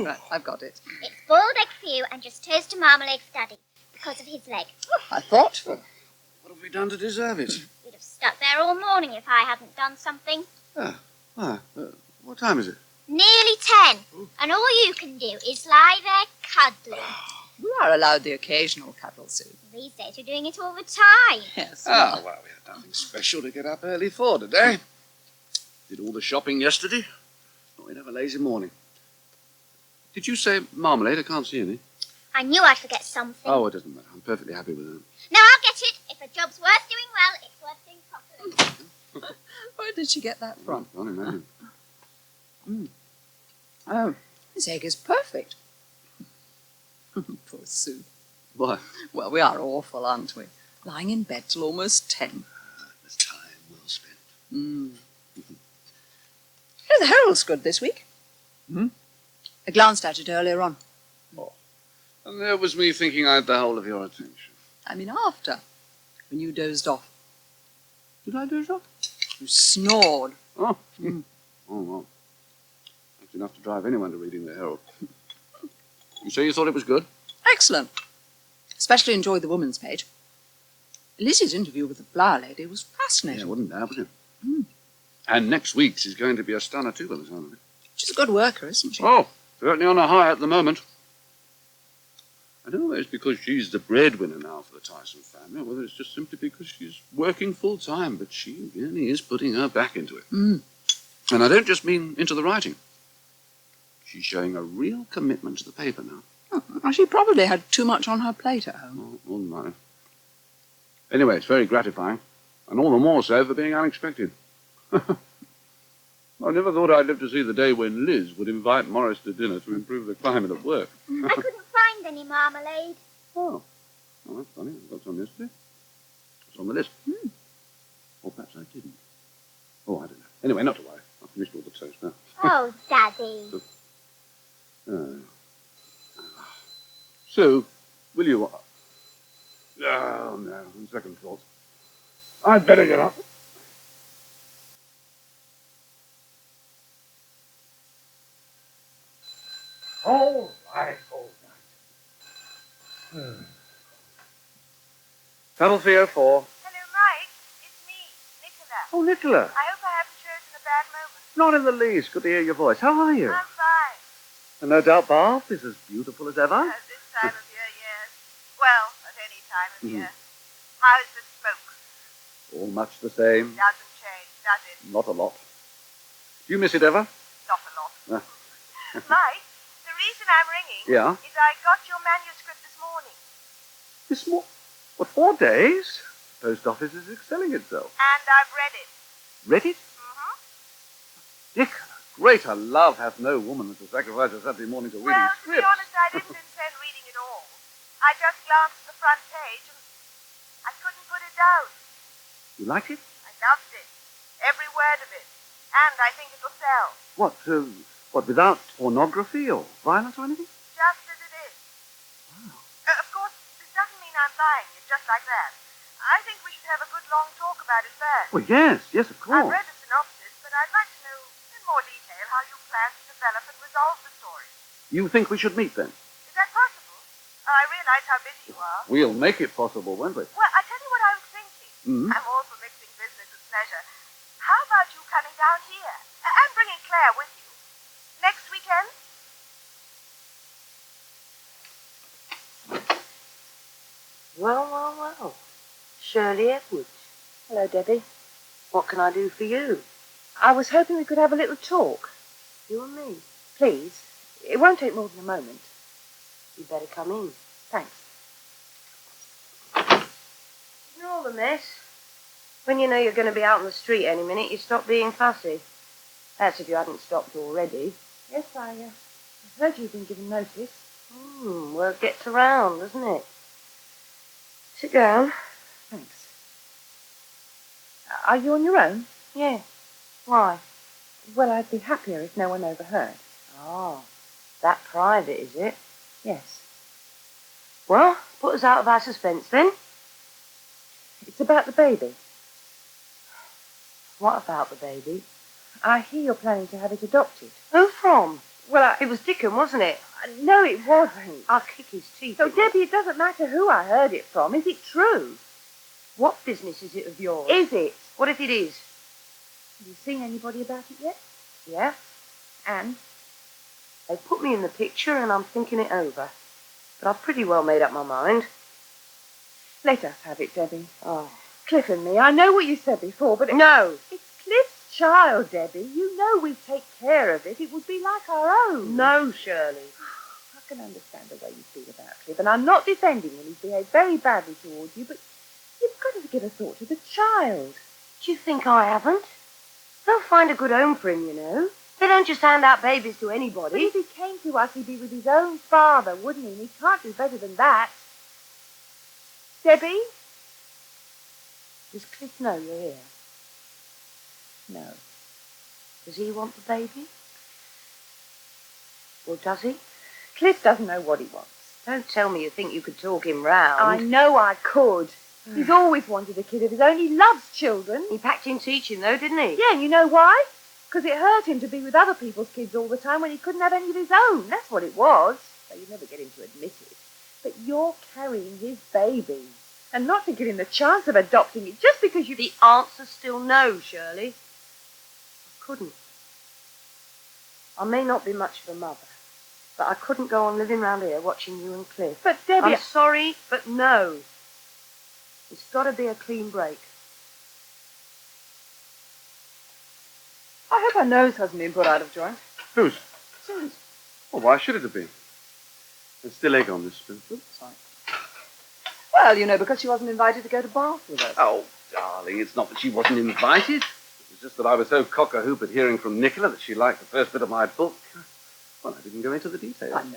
Right, I've got it. It's boiled egg for you and just toast and marmalade for Daddy, because of his leg. Oh, I thought. What have we done to deserve it? You'd have stuck there all morning if I hadn't done something. What time is it? Nearly 10. And all you can do is lie there cuddling. We are allowed the occasional cuddle, Sue. These days we're doing it all the time. Yes. Oh, well, we had nothing special to get up early for today. Did all the shopping yesterday. Thought we'd have a lazy morning. Did you say marmalade? I can't see any. I knew I'd forget something. Oh, it doesn't matter. I'm perfectly happy with that. No, I'll get it. If a job's worth doing well, it's worth doing properly. Where did she get that from? Can't imagine. Oh, this egg is perfect. Poor Sue. What? Well, we are awful, aren't we? Lying in bed till almost 10. It's time well spent. Oh, the Herald's good this week. I glanced at it earlier on. Oh. And there was me thinking I had the whole of your attention. I mean, after, when you dozed off. Did I doze off? You snored. Oh. Oh, well. That's enough to drive anyone to reading the Herald. You say you thought it was good? Excellent. Especially enjoyed the woman's page. Lizzie's interview with the flower lady was fascinating. Yeah, wouldn't doubt it. And next week's is going to be a stunner too, by the sound of it. She's a good worker, isn't she? Oh, certainly on a high at the moment. I don't know whether it's because she's the breadwinner now for the Tyson family, or whether it's just simply because she's working full-time, but she really is putting her back into it. And I don't just mean into the writing. She's showing a real commitment to the paper now. Oh, she probably had too much on her plate at home. Oh, more than mine. Anyway, it's very gratifying, and all the more so for being unexpected. I never thought I'd live to see the day when Liz would invite Morris to dinner to improve the climate of work. I couldn't find any marmalade. Oh, that's funny. I got some yesterday. It's on the list. Or perhaps I didn't. Oh, I don't know. Anyway, not to worry. I've finished all the toast now. Oh, Daddy. Sue, will you... Oh, no, on second thought. I'd better get up. All right. Tunnel 304. Hello, Mike. It's me, Nicola. Oh, Nicola. I hope I haven't chosen a bad moment. Not in the least. Good to hear your voice. How are you? I'm fine. And no doubt Bath is as beautiful as ever. At this time of year, yes. Well, at any time of year. How's the smoke? All much the same. Doesn't change, does it? Not a lot. Do you miss it ever? Not a lot. Mike, the reason I'm ringing Yeah? is I got your manuscript this morning. What, 4 days? The post office is excelling itself. And I've read it. Read it? Nicola, greater love hath no woman than to sacrifice her Saturday morning to reading Well, to be scripts. honest, I didn't intend reading it all. I just glanced at the front page and I couldn't put it down. You liked it? I loved it. Every word of it. And I think it'll sell. What, without pornography or violence or anything? Just as it is. Wow. Of course, this doesn't mean I'm buying it just like that. I think we should have a good long talk about it first. Well, yes, of course. I've read the synopsis, but I'd like to know in more detail how you plan to develop and resolve the story. You think we should meet then? Is that possible? Oh, I realize how busy you are. We'll make it possible, won't we? Well, I tell you what I was thinking. I'm all for mixing business with pleasure. How about you coming down here and bringing Claire with you? Next weekend? Well. Shirley Edwards. Hello, Debbie. What can I do for you? I was hoping we could have a little talk. You and me? Please. It won't take more than a moment. You better come in. Thanks. Ignore the mess. When you know you're going to be out on the street any minute, you stop being fussy. That's if you hadn't stopped already. Yes, I heard you've been given notice. Word gets around, doesn't it? Sit down. Thanks. Are you on your own? Yeah. Why? Well, I'd be happier if no one overheard. Oh, that private, is it? Yes. Well, put us out of our suspense then. It's about the baby. What about the baby? I hear you're planning to have it adopted. Who from? Well, It was Dickon, wasn't it? no, it wasn't. I'll kick his teeth. So, Debbie, it doesn't matter who I heard it from. Is it true? What business is it of yours? Is it? What if it is? Have you seen anybody about it yet? Yeah? And? They put me in the picture and I'm thinking it over. But I've pretty well made up my mind. Let us have it, Debbie. Oh. Cliff and me. I know what you said before, but No! it's Cliff's child, Debbie. You know we take care of it. It would be like our own. No, Shirley. I can understand the way you feel about Cliff, and I'm not defending him. He's behaved very badly towards you, but you've got to give a thought to the child. Do you think I haven't? They'll find a good home for him, you know. They don't just hand out babies to But anybody. if he came to us, he'd be with his own father, wouldn't he? And he can't do better than that. Debbie? Does Cliff know you're here? No. Does he want the baby? Or does he? Cliff doesn't know what he wants. Don't tell me you think you could talk him round. I know I could. He's always wanted a kid of his own. He loves children. He packed in teaching, though, didn't he? Yeah, and you know why? Because it hurt him to be with other people's kids all the time when he couldn't have any of his own. That's what it was. Though you'd never get him to admit it. But you're carrying his baby. And not to give him the chance of adopting it just because you... The answer's still no, Shirley. I couldn't. I may not be much of a mother, but I couldn't go on living round here watching you and Cliff. But Debbie... I'm sorry, but no. It's got to be a clean break. I hope her nose hasn't been put out of joint. Whose? Sue's. Well, why should it have been? There's still egg on this spoon. Sorry. Well, you know, because she wasn't invited to go to Bath with us. Oh, darling, it's not that she wasn't invited. It was just that I was so cock-a-hoop at hearing from Nicola that she liked the first bit of my book. Well, I didn't go into the details. I know.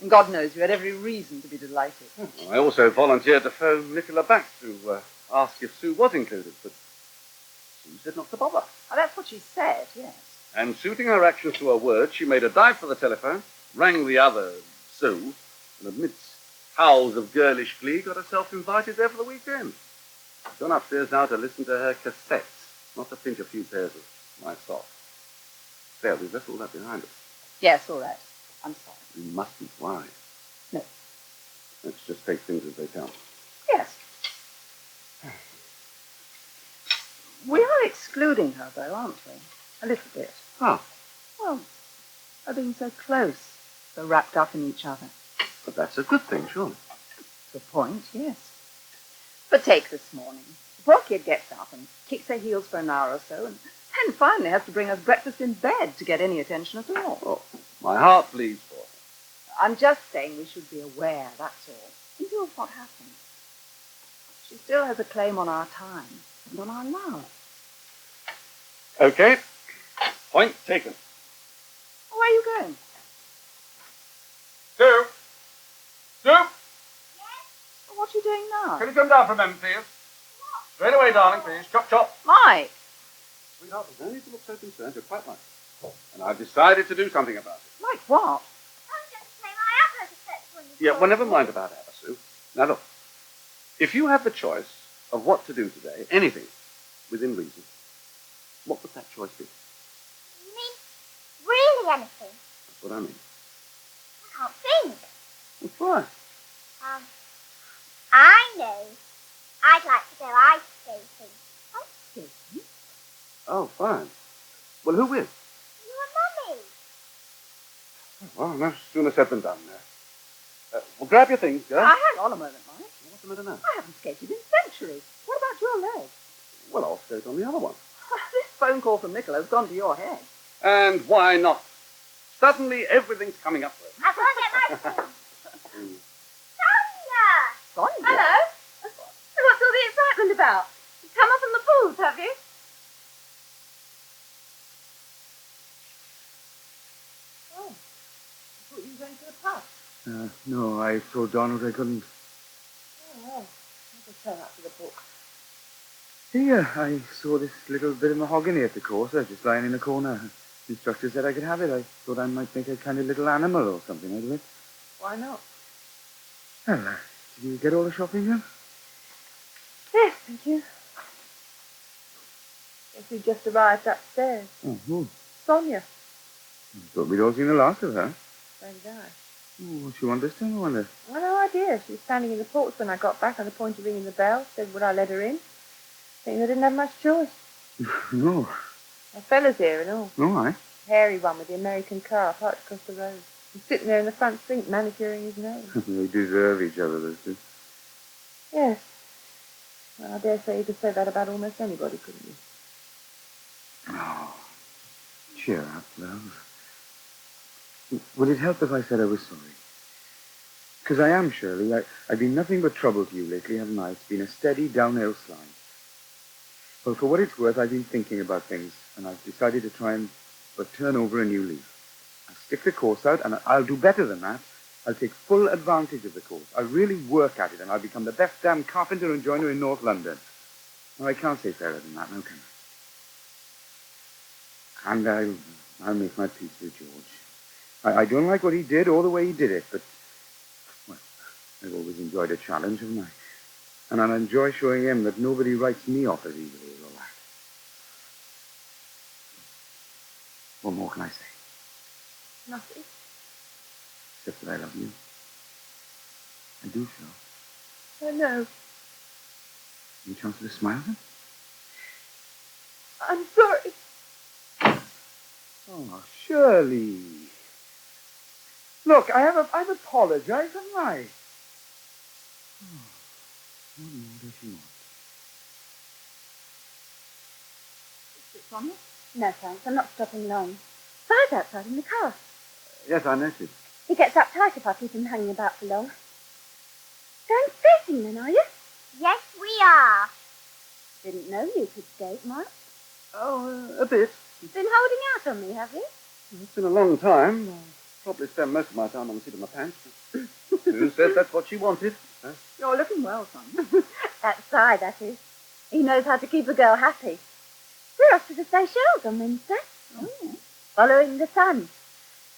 And God knows you had every reason to be delighted. I also volunteered to phone Nicola back to ask if Sue was included, but Sue said not to bother. Oh, that's what she said, yes. And suiting her actions to her words, she made a dive for the telephone, rang the other Sue, and amidst howls of girlish glee, got herself invited there for the weekend. She's gone upstairs now to listen to her cassettes, not to pinch a few pairs of my socks. There, we've left all that behind us. Yes, all right. I'm sorry. We mustn't worry. No. Let's just take things as they come. Yes. We are excluding her, though, aren't we? A little bit. Ah, Well, her being so close, so wrapped up in each other. but that's a good thing, surely. The point, yes. But take this morning. The poor kid gets up and kicks her heels for an hour or so, and then finally has to bring us breakfast in bed to get any attention at all. Oh, my heart bleeds for her. I'm just saying we should be aware, that's all. In view of what happened. She still has a claim on our time and on our love. Okay. Point taken. Oh, where are you going? Sue? Sue? Yes? Oh, what are you doing now? Can you come down for a moment, please? Straight away, darling, please. Chop, chop. Mike! Sweetheart, there's no need to look so concerned. You're quite right. And I've decided to do something about it. Mike, what? I'm just saying I have heard of sex when you Yeah, call well, never me. mind about Abba, Sue. Now, look. If you had the choice of what to do today, anything, within reason, what would that choice be? You mean really anything? That's what I mean. I can't think. That's right. I know. I'd like to go ice skating. Skating? Oh, fine. Well, who with? You and Mummy. Well, no sooner said than done. Well, grab your things, girl. Hang on a moment, Mike. What's the matter now? I haven't skated in centuries. What about your leg? Well, I'll skate on the other one. This phone call from Nicola has gone to your head. And why not? Suddenly, everything's coming up for it. I've got to get my things. Sonia! Sonia? Hello? What's all the excitement about? You've come up on the pools, have you? Oh, I thought you were going to the pub. No, I told Donald I couldn't. Oh, well, I'll just turn up to the book. Here, I saw this little bit of mahogany at the course, just lying in a corner. The instructor said I could have it. I thought I might make a kind of little animal or something out of it. Why not? Well, did you get all the shopping done? Yes, thank you. Guess we just arrived upstairs. Oh, who? Sonia. Thought we'd all seen the last of her. So did I. Oh, what she wanted us to, I wonder. I've no idea. She was standing in the porch when I got back on the point of ringing the bell. Said, would I let her in? Thinking I didn't have much choice. No. A fella's here and all. No, I. Hairy one with the American car parked across the road. He's sitting there in the front seat manicuring his nose. They deserve each other, those two. Yes. Well, I dare say you could say that about almost anybody, couldn't you? Oh, cheer up, love. Would it help if I said I was sorry? Because I am, Shirley. I've been nothing but trouble to you lately, haven't I? It's been a steady downhill slide. Well, for what it's worth, I've been thinking about things, and I've decided to try and turn over a new leaf. I'll stick the course out, and I'll do better than that. I'll take full advantage of the course. I'll really work at it, and I'll become the best damn carpenter and joiner in North London. Well, I can't say fairer than that, now can I? And I'll make my peace with George. I don't like what he did or the way he did it, but, well, I've always enjoyed a challenge, haven't I? And I'll enjoy showing him that nobody writes me off as evil as all that. What more can I say? Nothing. Except that I love you. I do, Shirley. I know. Any chance of a smile, then? I'm sorry. Oh, Shirley. Look, I've apologized, haven't I? Oh, what more does she want? Is it Sonia? No, thanks. I'm not stopping long. Fi's outside in the car. Yes, I noticed. He gets uptight if I keep him hanging about for long. Going skating then, are you? Yes, we are. Didn't know you could skate much. Oh, a bit. Been holding out on me, have you? It's been a long time. I probably spend most of my time on the seat of my pants. Sue said that's what she wanted. Huh? You're looking well, Sonia. That's Si, that is. He knows how to keep a girl happy. We're off to the Seychelles on Wednesday. Oh. Following the sun.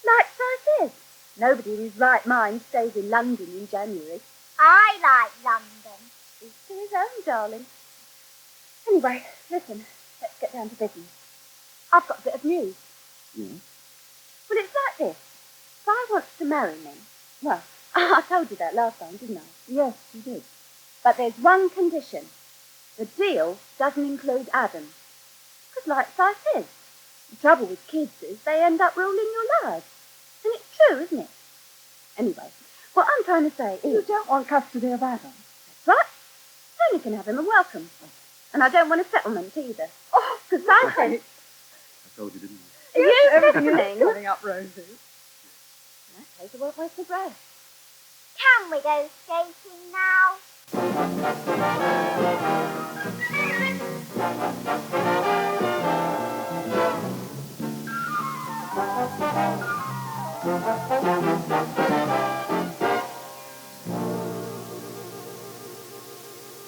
Like Si says, nobody in his right mind stays in London in January. I like London. Each to his own, darling. Anyway, listen, let's get down to business. I've got a bit of news. Yeah? Well, it's like this. Si wants to marry me. Well, I told you that last time, didn't I? Yes, you did. But there's one condition. The deal doesn't include Adam. Because like Si says, the trouble with kids is they end up ruling your lives. And it's true, isn't it? Anyway, what I'm trying to say is... You don't want custody of Adam? That's right. Sonia can have him and welcome. And I don't want a settlement either. Oh, because Si says... I told you, didn't I? Are you listening? Putting up roses. In that case, I won't waste my breath. Can we go skating now?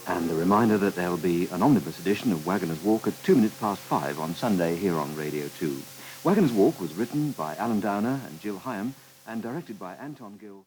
And a reminder that there'll be an omnibus edition of Waggoners Walk at 5:02 on Sunday here on Radio 2. Waggoners Walk was written by Alan Downer and Jill Hyam and directed by Anton Gill.